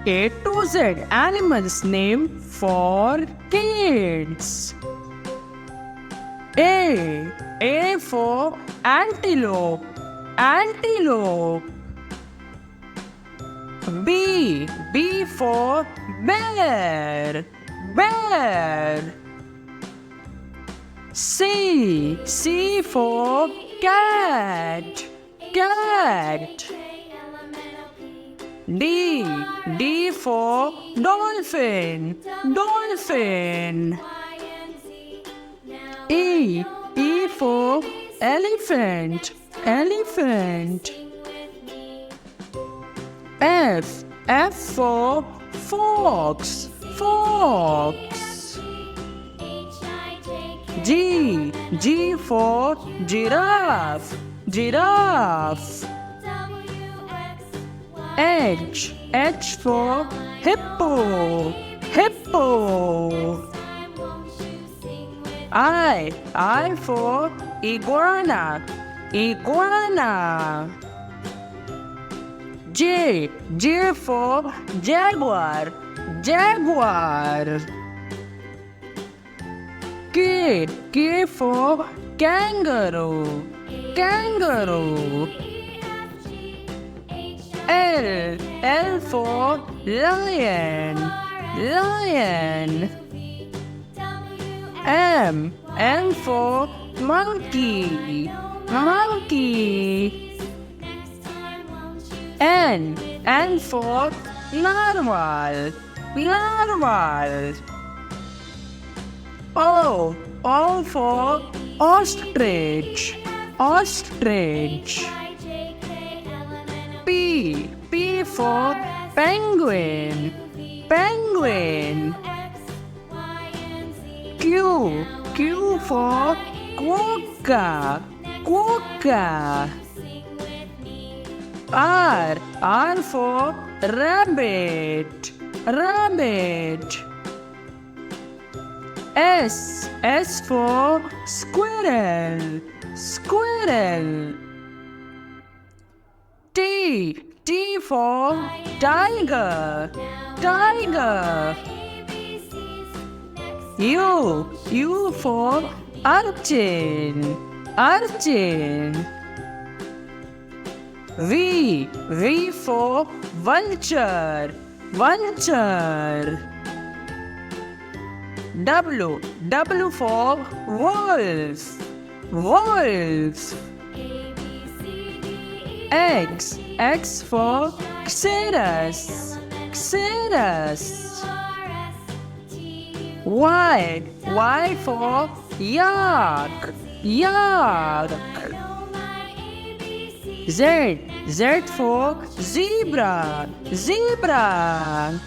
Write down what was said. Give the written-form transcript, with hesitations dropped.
A to Z animals name for kids. A for antelope, antelope. B for bear, bear. C for cat, cat. D for dolphin, dolphin. E for elephant, elephant. F for fox, fox. G for giraffe, giraffe. H for hippo, hippo. I for iguana, iguana. J for jaguar, jaguar. K for kangaroo, kangaroo. L for lion, lion. M for monkey, monkey. N for narwhal, narwhal. O for ostrich, ostrich. P for penguin, penguin. Q for quokka, quokka. R for rabbit, rabbit. S for squirrel, squirrel. T for tiger, tiger. U for urchin, urchin. V for vulture, vulture. W for wolf, wolf. X for xerus, xerus. Y for yak, yak. Z for zebra, zebra.